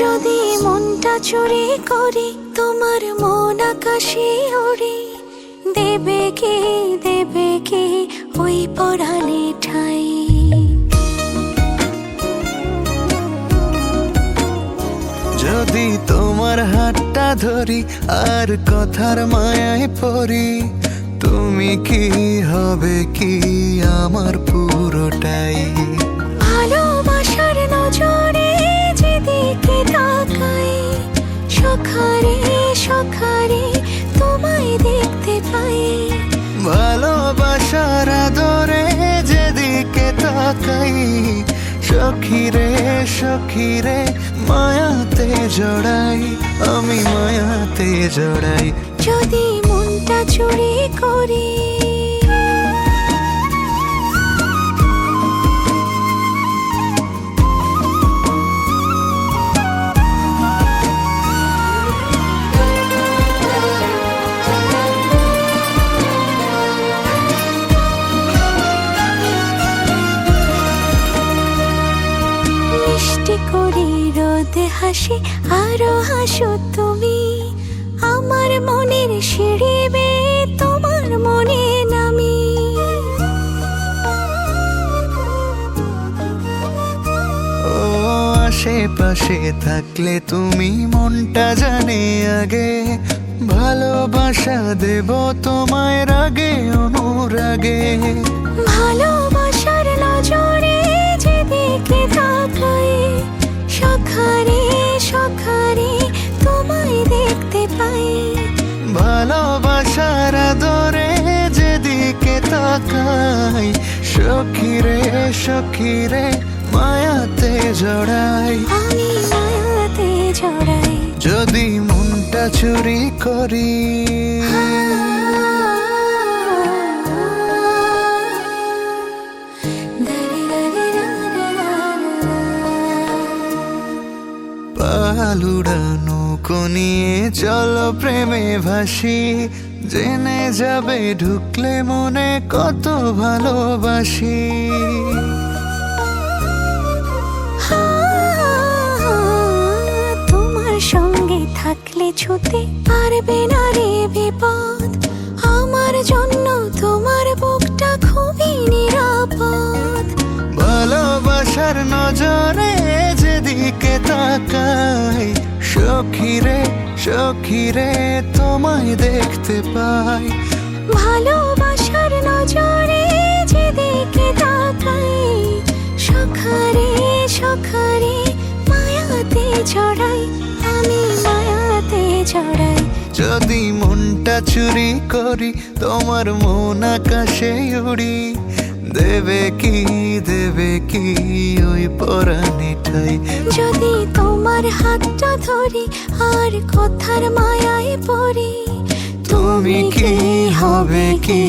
যদি মনটা চুরি করি তোমার মন আকাশে ওড়ে, দেবে কি ওই পরাণে ঠাই। যদি তোমার হাতটা ধরি আর কথার মায়ায় পড়ি, তুমি কি হবে কি আমার পুরোটাই। ভালোবাসার নজরে যেদিকে তাকাই, সখারে সখারে তোমায় দেখতে পাই। ভালোবাসার আদরে যেদিকে তাকাই, সখিরে সখিরে মায়াতে জড়াই, আমি মায়াতে জড়াই। যদি মনটা চুরি করি মিষ্টি করি রোদে হাসি আরো হাসো তুমি, আমার মনের সিঁড়ি বেয়ে তোমার মনে নামি। ও আশেপাশে থাকলে তুমি মনটা জানে আগে, ভালোবাসা দেব তোমায় রাগে অনুরাগে। ভালোবাসার নজরে যেদিকে তাকাই, সখারে সখারে তোমায় দেখতে পাই। ভালোবাসার আদরে যেদিকে তাকাই, সখিরে সখিরে মায়াতে জড়াই, আমি মায়াতে জড়াই। যদি মনটা চুরি করি। পালুড়ানো নিয়ে চলো প্রেমে ভাসি, জেনে যাবে ঢুকলে মনে কত ভালোবাসি। তোমার সঙ্গে থাকলে ছুতে পারবে না রে বিপদ, আমার জন্য তোমার বুকটা খুবই নিরাপদ। ভালোবাসার নজরে যেদিকে তাকাই, সখিরে সখিরে তোমায় দেখতে পাই। ভালোবাসার নজরে যেদিকে তাকাই, সখারে সখারে মায়াতে জড়াই, আমি মায়াতে জড়াই। যদি মনটা চুরি করি তোমার মন আকাশে উড়ি, দেবে কি ওই পরাণে ঠাই। যদি তোমার হাতটা ধরি আর কথার মায়ায় পড়ি, তুমি কি হবে কি